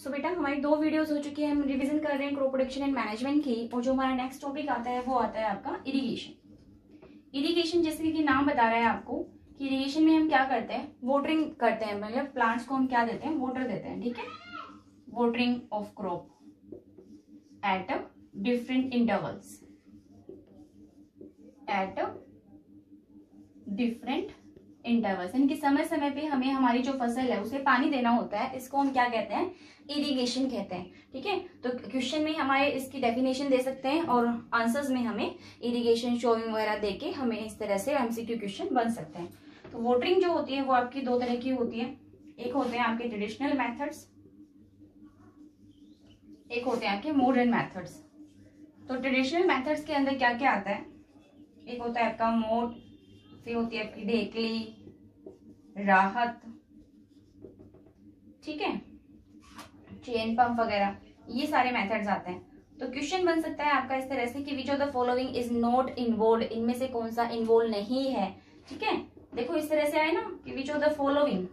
सो बेटा हमारी 2 वीडियोस हो चुकी है, हम रिवीजन कर रहे हैं क्रॉप प्रोडक्शन एंड मैनेजमेंट की। और जो हमारा नेक्स्ट टॉपिक आता है वो आता है आपका इरिगेशन। इरिगेशन जैसे कि नाम बता रहा है आपको कि इरिगेशन में हम क्या करते हैं, वाटरिंग करते हैं। मतलब प्लांट्स को हम क्या देते हैं, वाटर देते हैं। ठीक है, watering of crop at different intervals, at different intervals, यानी कि समय समय पे हमें हमारी जो फसल है उसे पानी देना होता है। इसको हम क्या कहते हैं, इरिगेशन कहते हैं। ठीक है, तो क्वेश्चन में हमारे इसकी डेफिनेशन दे सकते हैं और आंसर्स में हमें इरिगेशन शोइंग वगैरह देके हमें इस तरह से एमसीक्यू क्वेश्चन बन सकते हैं। तो वाटरिंग जो होती है वो आपकी 2 तरह की होती है। एक होते हैं आपके ट्रेडिशनल मेथड्स, एक होते हैं आपके मॉडर्न मेथड्स। तो ट्रेडिशनल मेथड्स के अंदर क्या क्या आता है, एक होता है आपका मोड, फिर होती है आपकी ढेकली, राहत, ठीक है, चेन पंप वगैरह, ये सारे मेथड्स आते हैं। तो क्वेश्चन बन सकता है आपका इस तरह से कि which of the following is not involve, इनमें से कौन सा इन्वॉल्व नहीं है। ठीक है, देखो इस तरह से आए ना कि which of the following,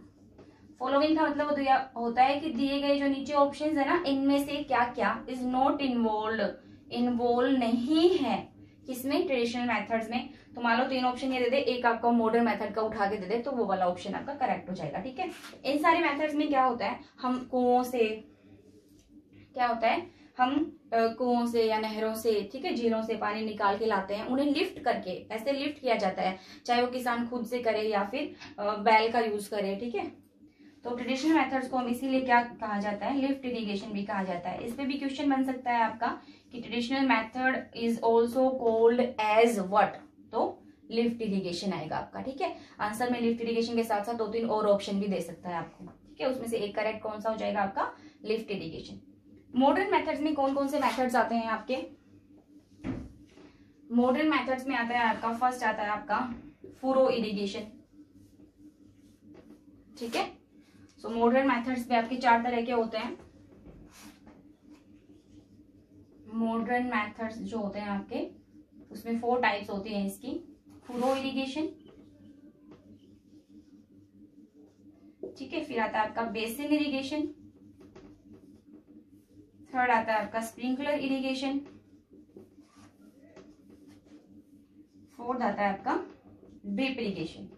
following का मतलब होता है कि दिए गए जो नीचे ऑप्शंस है ना, इनमें से क्या क्या इज नॉट इन्वॉल्व, इन्वॉल्व नहीं है किसमें, ट्रेडिशनल मेथड्स में। तो मान लो 3 ऑप्शन ये दे दे, एक आपका मॉडर्न मेथड का उठा के दे दे, तो वो वाला ऑप्शन आपका करेक्ट हो जाएगा। ठीक है, इन सारे मेथड्स में क्या होता है, हम कुओं से, क्या होता है, हम कुओं से या नहरों से, ठीक है, झीलों से पानी निकाल के लाते हैं, उन्हें लिफ्ट करके, ऐसे लिफ्ट किया जाता है, चाहे वो किसान खुद से करे या फिर बैल का यूज करे। ठीक है, तो ट्रेडिशनल मेथड्स को हम इसीलिए क्या कहा जाता है, लिफ्ट इरिगेशन भी कहा जाता है। इस पे भी क्वेश्चन बन सकता है आपका कि traditional method is also called as what, तो लिफ्ट इरिगेशन आएगा आपका। ठीक है, आंसर में लिफ्ट इरिगेशन के साथ साथ 2-3 और ऑप्शन भी दे सकता है आपको। ठीक है, उसमें से एक करेक्ट कौन सा हो जाएगा आपका, लिफ्ट इरिगेशन। मॉडर्न मेथड्स में कौन कौन से मेथड्स आते हैं आपके, मॉडर्न मेथड्स में आता है आपका, फर्स्ट आता है आपका फुरो इरिगेशन। ठीक है, सो मॉडर्न मेथड्स में आपके 4 तरह के होते हैं। मॉडर्न मेथड्स जो होते हैं आपके, उसमें 4 टाइप्स होती हैं इसकी। फुरो इरिगेशन, ठीक है, फिर आता है आपका बेसिन इरिगेशन, थर्ड आता है आपका स्प्रिंकलर इरिगेशन, फोर्थ आता है आपका ड्रिप इरिगेशन।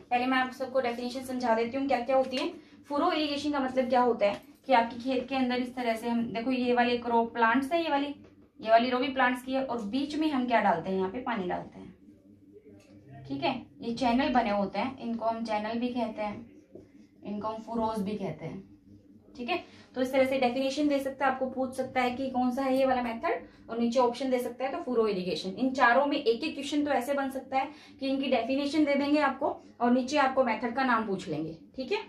पहले मैं आप सबको डेफिनेशन समझा देती हूँ क्या क्या होती है। फुरो इरिगेशन का मतलब क्या होता है कि आपके खेत के अंदर इस तरह से हम देखो, ये वाले क्रॉप प्लांट्स है, ये वाली रो भी प्लांट्स की है, और बीच में हम क्या डालते हैं, यहाँ पे पानी डालते हैं। ठीक है, ये चैनल बने होते हैं, इनको हम चैनल भी कहते हैं, इनको हम फुरोज भी कहते हैं। ठीक है, तो इस तरह से डेफिनेशन दे सकता है, आपको पूछ सकता है कि कौन सा है ये वाला मेथड, और नीचे ऑप्शन दे सकता है तो फुरो इरिगेशन। इन चारों में एक एक क्वेश्चन तो ऐसे बन सकता है कि इनकी डेफिनेशन दे देंगे आपको और नीचे आपको मेथड का नाम पूछ लेंगे। ठीक है,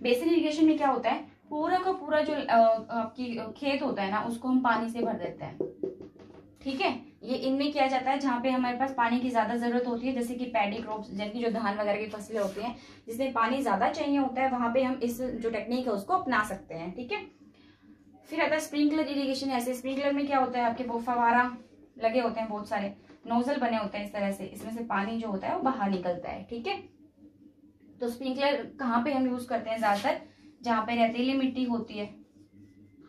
बेसिन इरिगेशन में क्या होता है, पूरा का पूरा जो आपकी खेत होता है ना, उसको हम पानी से भर देते हैं। ठीक है, ये इनमें किया जाता है जहाँ पे हमारे पास पानी की ज्यादा जरूरत होती है, जैसे कि पैडी क्रॉप्स, जबकि जो धान वगैरह की फसलें होती हैं जिसमें पानी ज्यादा चाहिए होता है, वहां पे हम इस जो टेक्निक है उसको अपना सकते हैं। ठीक है, फिर आता है स्प्रिंकलर इरिगेशन। ऐसे स्प्रिंकलर में क्या होता है, आपके वो फवारा लगे होते हैं, बहुत सारे नोजल बने होते हैं इस तरह से, इसमें से पानी जो होता है वो बाहर निकलता है। ठीक है, तो स्प्रिंकलर कहाँ पे हम यूज करते हैं, ज्यादातर जहाँ पे रेतीली मिट्टी होती है,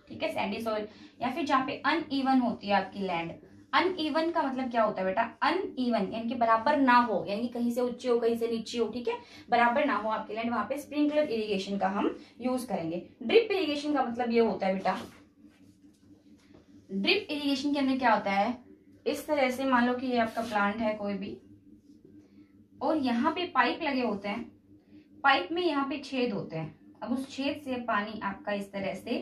ठीक है, सैंडी सॉइल, या फिर जहाँ पे अनइवन होती है आपकी लैंड। अनइवन का मतलब क्या होता है बेटा, अनइवन यानी कि बराबर ना हो, यानी कहीं से ऊंची हो कहीं से नीची हो। ठीक है, बराबर ना हो आपकी लैंड, वहां पे स्प्रिंकलर इरिगेशन का हम यूज करेंगे। ड्रिप इरिगेशन का मतलब ये होता है बेटा, ड्रिप इरिगेशन के अंदर क्या होता है, इस तरह से मान लो कि ये आपका प्लांट है कोई भी, और यहाँ पे पाइप लगे होते हैं, पाइप में यहाँ पे छेद होते हैं, अब उस छेद से पानी आपका इस तरह से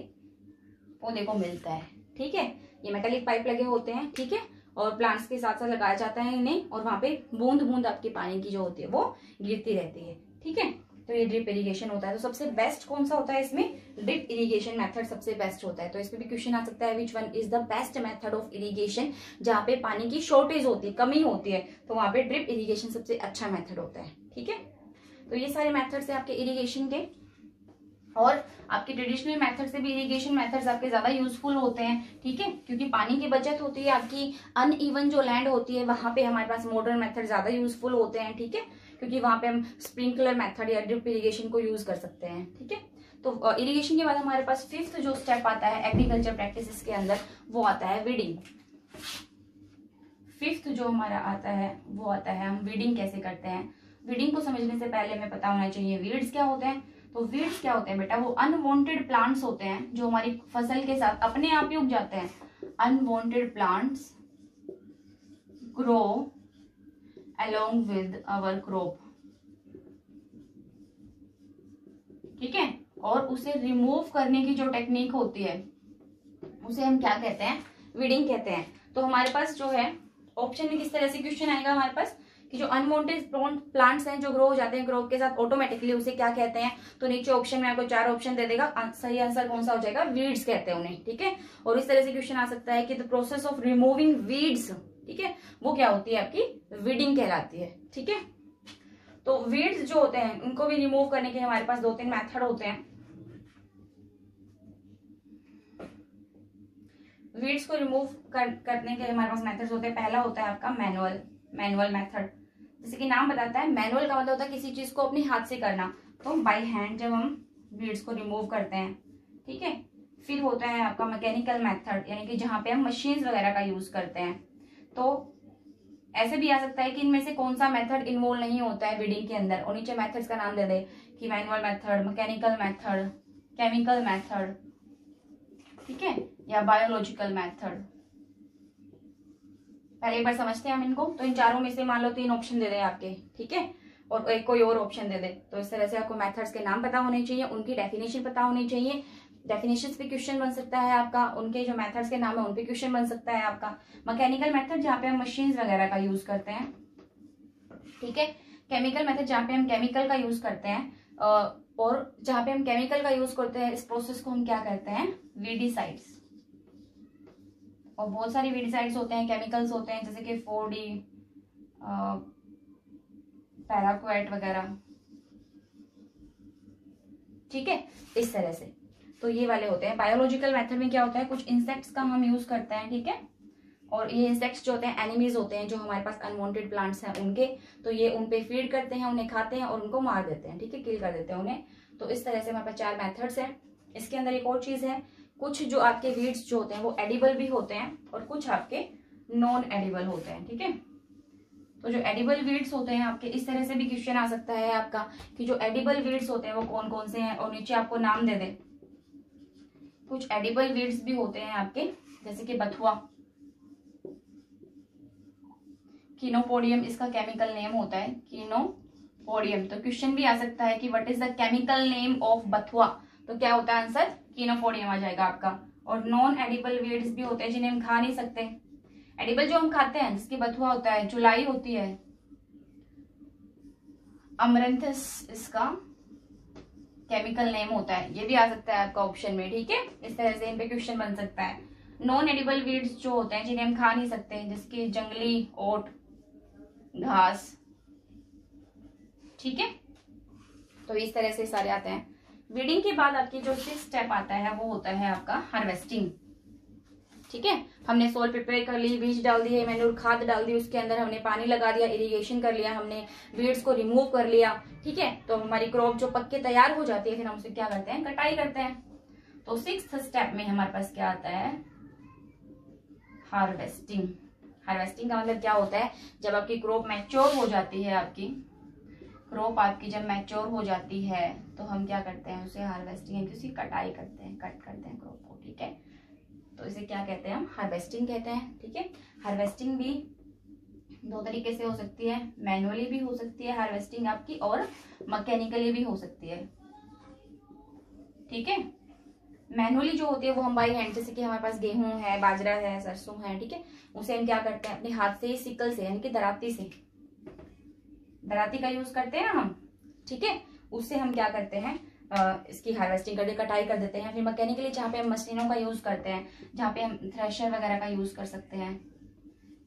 पौधे को मिलता है। ठीक है, ये मेटालिक पाइप लगे होते हैं, ठीक है, और प्लांट्स के साथ साथ लगाया जाता है इन्हें, और वहां पे बूंद बूंद आपके पानी की जो होती है वो गिरती रहती है। ठीक है, तो ये ड्रिप इरिगेशन होता है। तो सबसे बेस्ट कौन सा होता है इसमें, ड्रिप इरिगेशन मेथड सबसे बेस्ट होता है। तो इसमें भी क्वेश्चन आ सकता है, which one is the best method of irrigation, जहाँ पे पानी की शॉर्टेज होती है, कमी होती है, तो वहां पे ड्रिप इरिगेशन सबसे अच्छा मेथड होता है। ठीक है, तो ये सारे मेथड्स है आपके इरिगेशन के, और आपके ट्रेडिशनल मेथड से भी इरिगेशन मेथड्स आपके ज्यादा यूजफुल होते हैं। ठीक है, क्योंकि पानी की बचत होती है, आपकी अनइवन जो लैंड होती है वहां पे हमारे पास मॉडर्न मेथड ज्यादा यूजफुल होते हैं। ठीक है, क्योंकि वहां पे हम स्प्रिंकलर मेथड या ड्रिप इरिगेशन को यूज कर सकते हैं। ठीक है, तो इरिगेशन के बाद हमारे पास फिफ्थ जो स्टेप आता है एग्रीकल्चर प्रैक्टिसेस के अंदर, वो आता है वीडिंग। फिफ्थ जो हमारा आता है वो आता है हम वीडिंग कैसे करते हैं। वीडिंग को समझने से पहले हमें पता होना चाहिए वीड्स क्या होते हैं। तो वीड्स क्या होते हैं बेटा, वो अनवांटेड प्लांट्स होते हैं जो हमारी फसल के साथ अपने आप ही उग जाते हैं। Unwanted plants grow along with our crop, ठीक है। और उसे रिमूव करने की जो टेक्निक होती है उसे हम क्या कहते हैं, वीडिंग कहते हैं। तो हमारे पास जो है ऑप्शन में किस तरह से क्वेश्चन आएगा हमारे पास कि जो अनवांटेड प्लांट्स हैं जो ग्रो हो जाते हैं क्रॉप के साथ ऑटोमेटिकली, उसे क्या कहते हैं। तो नीचे ऑप्शन में आपको 4 ऑप्शन दे देगा, सही आंसर कौन सा हो जाएगा, वीड्स कहते हैं उन्हें, ठीक है। और इस तरह से क्वेश्चन आ सकता है कि the process of removing weeds, ठीक है, वो क्या होती है आपकी वीडिंग कहलाती है, ठीक है। तो वीड्स जो होते हैं उनको भी रिमूव करने के हमारे पास 2-3 मेथड होते हैं। वीड्स को रिमूव करने के हमारे पास मेथड्स होते हैं। पहला होता है आपका मैनुअल मेथड। जैसे कि नाम बताता है, मैनुअल का मतलब होता है किसी चीज को अपने हाथ से करना। तो बाय हैंड जब हम वीड्स को रिमूव करते हैं, ठीक है। फिर होता है आपका मैकेनिकल मेथड, यानी कि जहां पे हम मशीन्स वगैरह का यूज करते हैं। तो ऐसे भी आ सकता है कि इनमें से कौन सा मेथड इन्वॉल्व नहीं होता है वीडिंग के अंदर, और नीचे मेथड्स का नाम दे दे कि manual method, mechanical method, chemical method, ठीक है, या बायोलॉजिकल मेथड। पहले एक बार समझते हैं हम इनको। तो इन चारों में से मान लो 3 ऑप्शन दे दे आपके, ठीक है, और एक कोई और ऑप्शन दे दे। तो इस तरह से आपको मेथड्स के नाम पता होने चाहिए, उनकी डेफिनेशन पता होनी चाहिए। डेफिनेशन पे क्वेश्चन बन सकता है आपका, उनके जो मेथड्स के नाम है उन पे क्वेश्चन बन सकता है आपका। मैकेनिकल मेथड जहाँ पे हम मशीन्स वगैरह का यूज करते हैं, ठीक है। केमिकल मेथड जहाँ पे हम केमिकल का यूज करते हैं, और जहाँ पे हम केमिकल का यूज करते हैं इस प्रोसेस को हम क्या कहते हैं, वीडिसाइड्स। और बहुत सारी वीडिसाइड्स होते हैं, केमिकल्स होते हैं, जैसे कि 4D, पैराक्वेट वगैरह, ठीक है, इस तरह से। तो ये वाले होते हैं। बायोलॉजिकल मेथड में क्या होता है, कुछ इंसेक्ट्स का हम यूज करते हैं, ठीक है। और ये इंसेक्ट्स जो होते हैं एनिमीज होते हैं जो हमारे पास अनवांटेड प्लांट्स हैं उनके। तो ये उन पे फीड करते हैं, उन्हें खाते हैं और उनको मार देते हैं, ठीक है, किल कर देते हैं उन्हें। तो इस तरह से हमारे पास 4 मेथड्स हैं। इसके अंदर एक और चीज है, कुछ जो आपके वीड्स जो होते हैं वो एडिबल भी होते हैं और कुछ आपके नॉन एडिबल होते हैं, ठीक है। तो जो एडिबल वीड्स होते हैं आपके, इस तरह से भी क्वेश्चन आ सकता है आपका कि जो एडिबल वीड्स होते हैं वो कौन कौन से हैं, और नीचे आपको नाम दे दे। कुछ एडिबल वीड्स भी होते हैं आपके, जैसे कि बथुआ, कीनोपोडियम इसका केमिकल नेम होता है, कीनोपोडियम। तो क्वेश्चन भी आ सकता है कि what is the chemical name of बथुआ। तो क्या होता है आंसर, कीनोपोडियम आ जाएगा आपका। और नॉन एडिबल वीड्स भी होते हैं जिन्हें हम खा नहीं सकते। एडिबल जो हम खाते हैं जिसकी बथुआ होता है, जुलाई होती है, अमरंथस इसका केमिकल नेम होता है। ये भी आ सकता है आपका ऑप्शन में, ठीक है। इस तरह से इन पे क्वेश्चन बन सकता है। नॉन एडिबल वीड्स जो होते हैं जिन्हें हम खा नहीं सकते, जिसकी जंगली ओट, घास, ठीक है। तो इस तरह से सारे आते हैं। वीडिंग के बाद आपकी जो 6th स्टेप आता है वो होता है आपका हार्वेस्टिंग, ठीक है। हमने सोल प्रिपेयर कर ली, बीज डाल दिए, मैन्योर खाद डाल दी, उसके अंदर हमने पानी लगा दिया, इरिगेशन कर लिया, हमने वीड्स को रिमूव कर लिया, ठीक है। तो हमारी क्रॉप जो पक के तैयार हो जाती है, फिर हम उसे क्या करते हैं, कटाई करते हैं। तो 6th स्टेप में हमारे पास क्या आता है, हार्वेस्टिंग। हार्वेस्टिंग का मतलब क्या होता है, जब आपकी क्रॉप मैच्योर हो जाती है, आपकी क्रॉप आपकी जब मैच्योर हो जाती है तो हम क्या करते हैं, उसे हार्वेस्टिंग यानी कि उसकी कटाई करते हैं, कट करते हैं क्रॉप को, ठीक है। तो इसे क्या कहते हैं, हम हार्वेस्टिंग कहते हैं, ठीक है। हार्वेस्टिंग भी 2 तरीके से हो सकती है, मैनुअली भी हो सकती है हार्वेस्टिंग आपकी, और मैकेनिकली भी हो सकती है, ठीक है। मैनुअली जो होती है वो हम बाई हैंड, जैसे कि हमारे पास गेहूं है, बाजरा है, सरसों है, ठीक है, उसे हम क्या करते हैं, अपने हाथ से, सिकल से यानी कि दराती से, दराती का यूज करते हैं ना हम, ठीक है, उससे हम क्या करते हैं, इसकी हार्वेस्टिंग करके कटाई कर देते हैं। फिर मैकेनिकली जहाँ पे हम मशीनों का यूज करते हैं, जहाँ पे हम थ्रेशर वगैरह का यूज कर सकते हैं,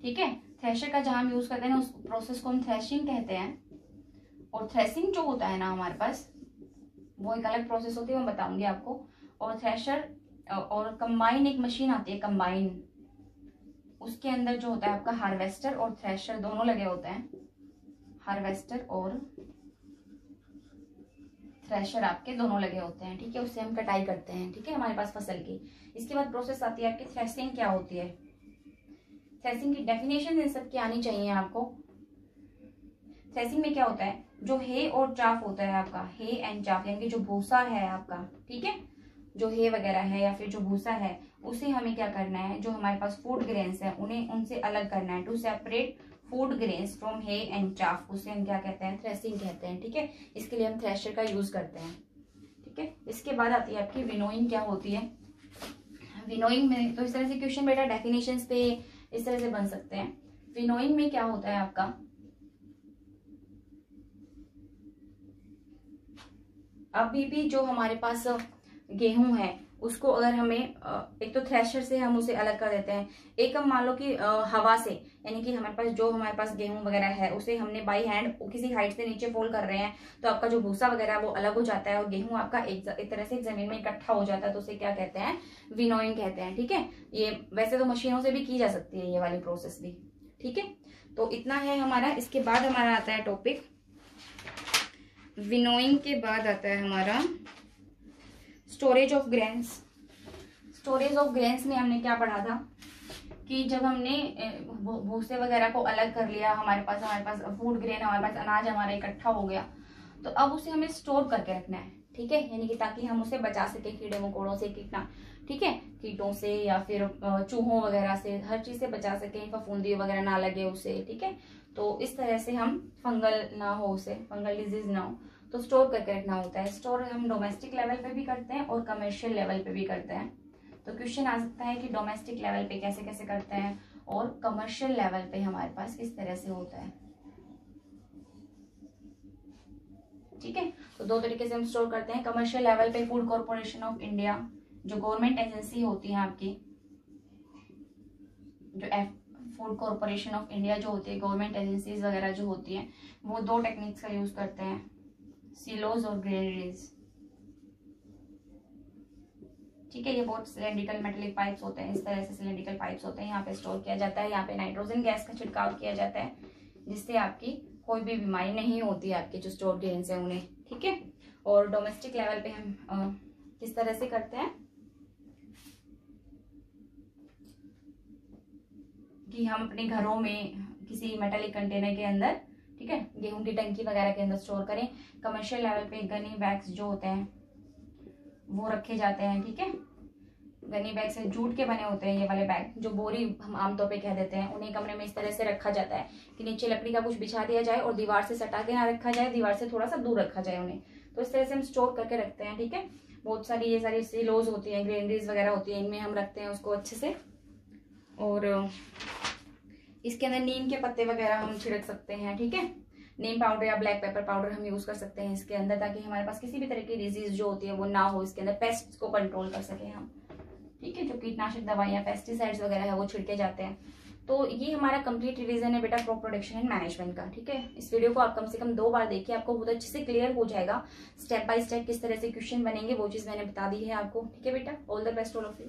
ठीक है। थ्रेशर का जहाँ हम यूज करते हैं ना, उस प्रोसेस को हम थ्रेशिंग कहते हैं। और थ्रेसिंग जो होता है ना हमारे पास, वो एक अलग प्रोसेस होती है, मैं बताऊंगी आपको। और थ्रेशर और कंबाइन एक मशीन आती है, कंबाइन, उसके अंदर जो होता है आपका हार्वेस्टर और थ्रेशर दोनों लगे होते हैं, हार्वेस्टर और थ्रेशर आपके दोनों लगे होते हैं, ठीक है, उससे हम कटाई करते हैं, ठीक है, हमारे पास फसल की। इसके बाद प्रोसेस आती है आपकी थ्रेसिंग क्या होती है। थ्रेसिंग की डेफिनेशन इन सब की आनी चाहिए आपको। थ्रेसिंग में क्या होता है, जो हे और चाफ होता है आपका, हे एंड चाफ, यानी कि जो भूसा है आपका, ठीक है, जो हे वगैरह है या फिर जो भूसा है, उसे हमें क्या करना है, जो हमारे पास फूड ग्रेन्स है उन्हें उनसे अलग करना है, to separate food grains from hay and chaff, उसे हम क्या कहते हैं, थ्रेसिंग कहते हैं, ठीक है। इसके लिए हम थ्रेशर का यूज करते हैं, ठीक है। इसके बाद आती है आपकी विनोइंग क्या होती है। विनोइंग में तो इस तरह से क्वेश्चन बेटा डेफिनेशंस पे इस तरह से बन सकते हैं। विनोइंग में क्या होता है आपका, अभी भी जो हमारे पास गेहूं है उसको अगर हमें एक तो थ्रेशर से हम उसे अलग कर देते हैं, एक हम मान लो कि हवा से, यानी कि हमारे पास गेहूं वगैरह है उसे हमने बाई हैंड किसी हाइट से नीचे फोल्ड कर रहे हैं, तो आपका जो भूसा वगैरह है वो अलग हो जाता है और गेहूं आपका एक तरह से एक जमीन में इकट्ठा हो जाता है, तो उसे क्या कहते हैं, विनोइंग कहते हैं, ठीक है। ये वैसे तो मशीनों से भी की जा सकती है ये वाली प्रोसेस भी, ठीक है। तो इतना है हमारा। इसके बाद हमारा आता है टॉपिक विनोइंग के बाद आता है हमारा storage of grains. Storage of grains में हमने क्या पढ़ा था कि जब हमने भूसे वगैरह को अलग कर लिया, हमारे पास फूड ग्रेन, हमारे पास अनाज हमारा इकट्ठा हो गया, तो अब उसे हमें स्टोर करके रखना है, ठीक है, यानी कि ताकि हम उसे बचा सके कीड़े मकोड़ों से, ठीक है, कीटों से या फिर चूहों वगैरह से, हर चीज से बचा सके, फफूंदी वगैरह ना लगे उसे, ठीक है। तो इस तरह से हम फंगल ना हो उसे, फंगल डिजीज ना हो, तो स्टोर करके रखना होता है। स्टोर हम डोमेस्टिक लेवल पे भी करते हैं और कमर्शियल लेवल पे भी करते हैं। तो क्वेश्चन आ सकता है कि डोमेस्टिक लेवल पे कैसे कैसे करते हैं और कमर्शियल लेवल पे हमारे पास किस तरह से होता है, ठीक है। तो दो तरीके से हम स्टोर करते हैं। कमर्शियल लेवल पे फूड कॉर्पोरेशन ऑफ इंडिया, जो गवर्नमेंट एजेंसी होती है आपकी, जो फूड कॉर्पोरेशन ऑफ इंडिया जो होती है, गवर्नमेंट एजेंसीज वगैरह जो होती है, वो दो टेक्निक्स का यूज करते हैं, सिलोज और ग्रेनरीज, ठीक है। ये बहुत सिलेंड्रिकल मेटेलिक पाइप्स होते हैं, इस तरह से सिलेंड्रिकल पाइप्स होते हैं, यहाँ पे स्टोर किया जाता है, यहाँ पे नाइट्रोजन गैस का छिड़काव किया जाता है, जिससे आपकी कोई भी बीमारी नहीं होती है आपके जो स्टोर ग्रेन्स है उन्हें, ठीक है। और डोमेस्टिक लेवल पे हम किस तरह से करते हैं कि हम अपने घरों में किसी मेटालिक कंटेनर के अंदर, ठीक है, गेहूं की टंकी वगैरह के अंदर स्टोर करें। कमर्शियल लेवल पे गनी बैग्स जो होते हैं वो रखे जाते हैं, ठीक है। गनी बैग से जूट के बने होते हैं ये वाले बैग, जो बोरी हम आमतौर पे कह देते हैं, उन्हें कमरे में इस तरह से रखा जाता है कि नीचे लकड़ी का कुछ बिछा दिया जाए और दीवार से सटा के ना रखा जाए, दीवार से थोड़ा सा दूर रखा जाए उन्हें, तो इस तरह से हम स्टोर करके रखते हैं, ठीक है। बहुत सारी ये सारी सिलोज होती है, ग्रेनरीज वगैरह होती है, इनमें हम रखते हैं उसको अच्छे से। और इसके अंदर नीम के पत्ते वगैरह हम छिड़क सकते हैं, ठीक है। नीम पाउडर या ब्लैक पेपर पाउडर हम यूज कर सकते हैं इसके अंदर, ताकि हमारे पास किसी भी तरह की डिजीज जो होती है वो ना हो, इसके अंदर पेस्ट को कंट्रोल कर सके हम, ठीक है। जो कीटनाशक दवाइयाँ, पेस्टिसाइड्स वगैरह है वो छिड़के जाते हैं। तो ये हमारा कंप्लीट रिवीजन है बेटा क्रॉप प्रोडक्शन एंड मैनेजमेंट का, ठीक है। इस वीडियो को आप कम से कम 2 बार देखिए, आपको बहुत अच्छे से क्लियर हो जाएगा स्टेप बाय स्टेप किस तरह से क्वेश्चन बनेंगे, वो चीज मैंने बता दी है आपको, ठीक है बेटा। All the best all of you.